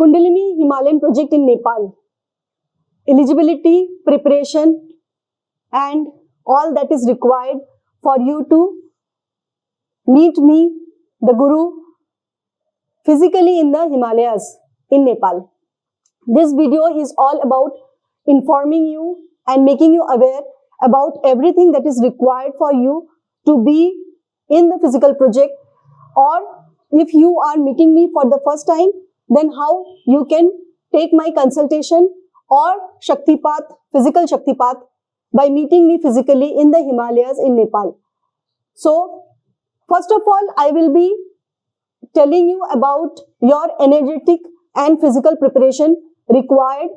Kundalini Himalayan project in Nepal. Eligibility, preparation, and all that is required for you to meet me, the Guru, physically in the Himalayas in Nepal. This video is all about informing you and making you aware about everything that is required for you to be in the physical project, or if you are meeting me for the first time, then how you can take my consultation or Shaktipat, physical Shaktipat, by meeting me physically in the Himalayas in Nepal. So, first of all, I will be telling you about your energetic and physical preparation required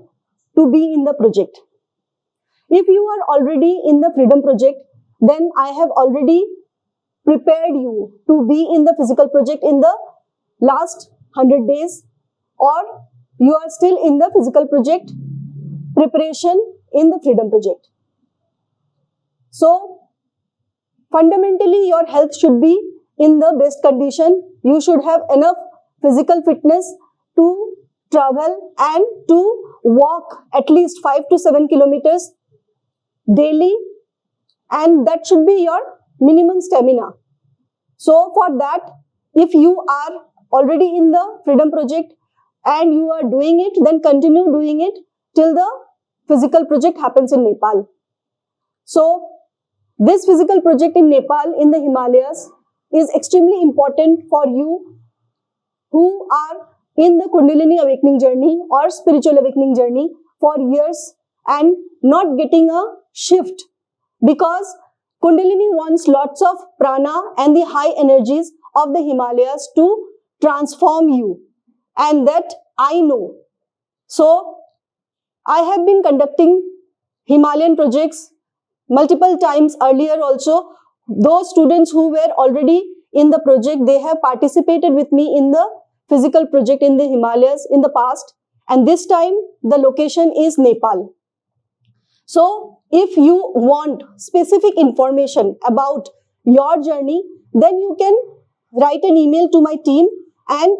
to be in the project. If you are already in the Freedom Project, then I have already prepared you to be in the physical project in the last 100 days, or you are still in the physical project preparation in the Freedom Project. So, fundamentally, your health should be in the best condition. You should have enough physical fitness to travel and to walk at least 5 to 7 kilometers daily, and that should be your minimum stamina. So for that, if you are already in the Freedom Project and you are doing it, then continue doing it till the physical project happens in Nepal. So this physical project in Nepal in the Himalayas is extremely important for you who are in the Kundalini Awakening journey or spiritual awakening journey for years and not getting a shift, because Kundalini wants lots of prana and the high energies of the Himalayas to transform you, and that I know. So I have been conducting Himalayan projects multiple times earlier also. Those students who were already in the project, they have participated with me in the physical project in the Himalayas in the past, and this time the location is Nepal. So if you want specific information about your journey, then you can write an email to my team and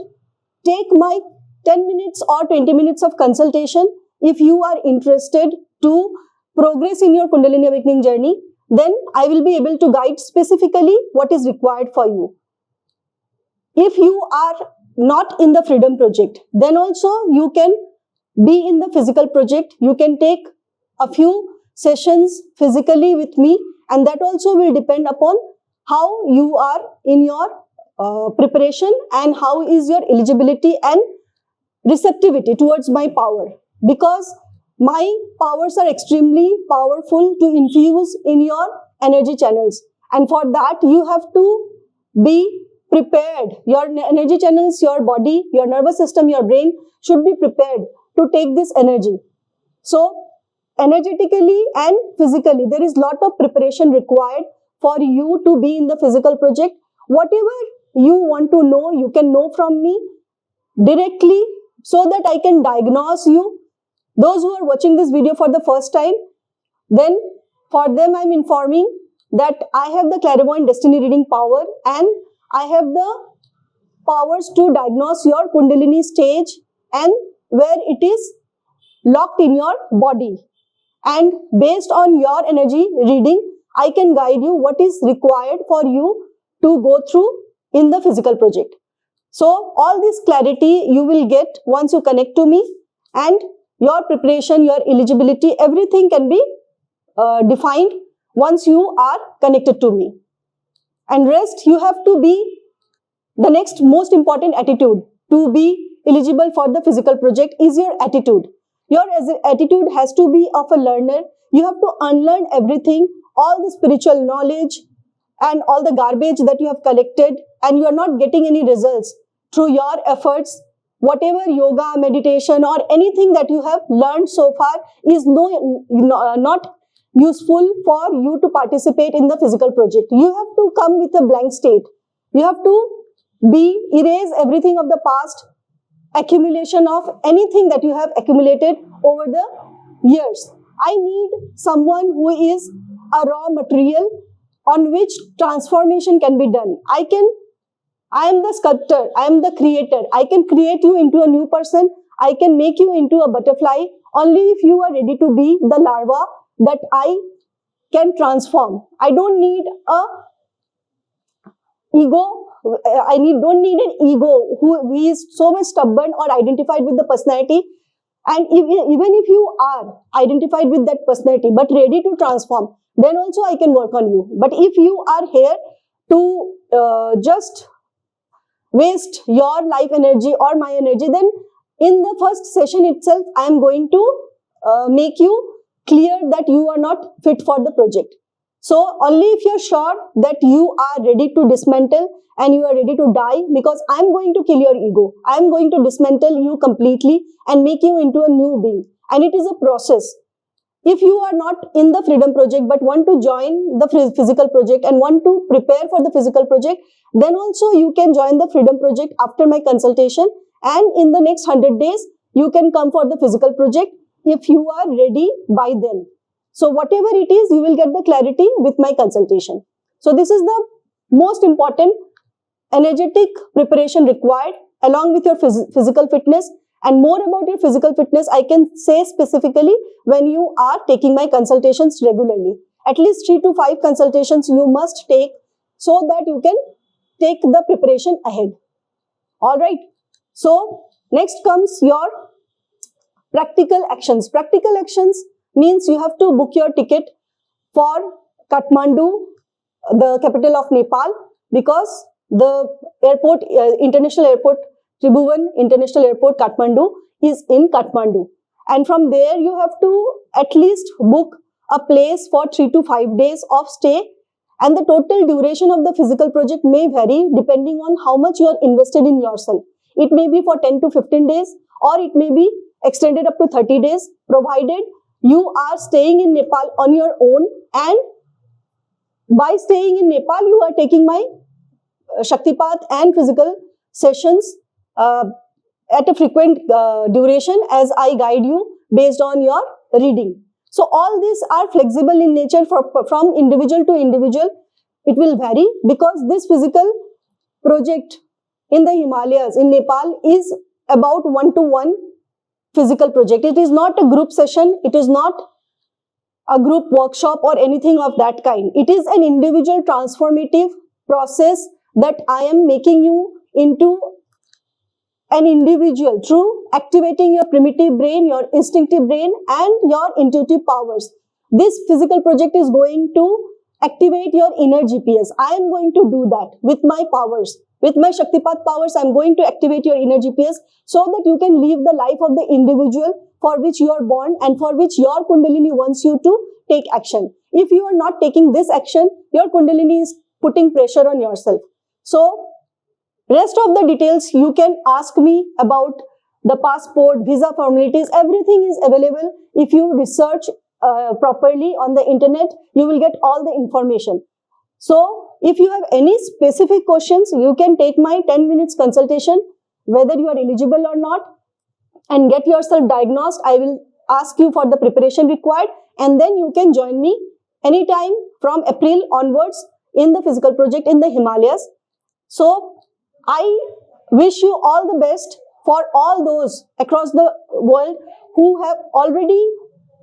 take my 10 minutes or 20 minutes of consultation. If you are interested to progress in your Kundalini Awakening journey, then I will be able to guide specifically what is required for you. If you are not in the Freedom Project, then also you can be in the physical project. You can take a few sessions physically with me, and that also will depend upon how you are in your preparation and how is your eligibility and receptivity towards my power, because my powers are extremely powerful to infuse in your energy channels, and for that you have to be prepared. Your energy channels, your body, your nervous system, your brain should be prepared to take this energy. So energetically and physically, there is lot of preparation required for you to be in the physical project. Whatever you want to know, you can know from me directly so that I can diagnose you. Those who are watching this video for the first time, then for them I am informing that I have the clairvoyant destiny reading power, and I have the powers to diagnose your Kundalini stage and where it is locked in your body. And based on your energy reading, I can guide you what is required for you to go through in the physical project. So all this clarity you will get once you connect to me, and your preparation, your eligibility, everything can be defined once you are connected to me. And rest, you have to be the next most important attitude to be eligible for the physical project is your attitude. Your attitude has to be of a learner. You have to unlearn everything, all the spiritual knowledge and all the garbage that you have collected, and you are not getting any results through your efforts. Whatever yoga, meditation or anything that you have learned so far is not useful for you to participate in the physical project. You have to come with a blank state. You have to erase everything of the past, accumulation of anything that you have accumulated over the years. I need someone who is a raw material on which transformation can be done. I am the sculptor, I am the creator. I can create you into a new person. I can make you into a butterfly only if you are ready to be the larva that I can transform. I don't need a ego. Don't need an ego who is so much stubborn or identified with the personality. And even if you are identified with that personality but ready to transform, then also I can work on you. But if you are here to just waste your life energy or my energy, then in the first session itself, I am going to make you clear that you are not fit for the project. So only if you're sure that you are ready to dismantle and you are ready to die, because I'm going to kill your ego. I'm going to dismantle you completely and make you into a new being. And it is a process. If you are not in the freedom project but want to join the physical project and want to prepare for the physical project, then also you can join the freedom project after my consultation, and in the next 100 days, you can come for the physical project if you are ready by then. So whatever it is, you will get the clarity with my consultation. So this is the most important energetic preparation required along with your physical fitness. And more about your physical fitness, I can say specifically when you are taking my consultations regularly. At least 3 to 5 consultations you must take so that you can take the preparation ahead. Alright. So next comes your practical actions. Practical actions means you have to book your ticket for Kathmandu, the capital of Nepal, because the airport, international airport, Tribhuvan International Airport, Kathmandu, is in Kathmandu. And from there, you have to at least book a place for 3 to 5 days of stay. And the total duration of the physical project may vary depending on how much you are invested in yourself. It may be for 10 to 15 days, or it may be extended up to 30 days, provided you are staying in Nepal on your own. And by staying in Nepal, you are taking my Shaktipat and physical sessions at a frequent duration as I guide you based on your reading. So all these are flexible in nature from individual to individual. It will vary because this physical project in the Himalayas, in Nepal, is about one-to-one physical project. It is not a group session. It is not a group workshop or anything of that kind. It is an individual transformative process that I am making you into an individual through activating your primitive brain, your instinctive brain, and your intuitive powers. This physical project is going to activate your inner GPS. I am going to do that with my powers. With my Shaktipat powers, I am going to activate your inner GPS so that you can live the life of the individual for which you are born and for which your Kundalini wants you to take action. If you are not taking this action, your Kundalini is putting pressure on yourself. So, rest of the details you can ask me about the passport, visa formalities, everything is available. If you research properly on the internet, you will get all the information. So, if you have any specific questions, you can take my 10 minutes consultation, whether you are eligible or not, and get yourself diagnosed. I will ask you for the preparation required, and then you can join me anytime from April onwards in the physical project in the Himalayas. So, I wish you all the best for all those across the world who have already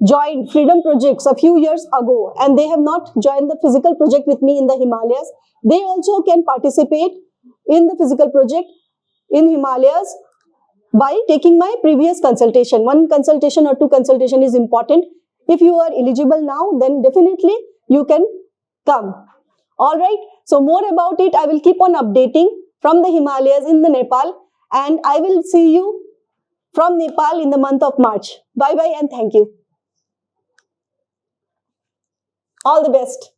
joined freedom projects a few years ago and they have not joined the physical project with me in the Himalayas. They also can participate in the physical project in Himalayas by taking my previous consultation. 1 consultation or 2 consultation is important. If you are eligible now, then definitely you can come. Alright, so more about it I will keep on updating from the Himalayas in the Nepal, and I will see you from Nepal in the month of March. Bye bye and thank you. All the best.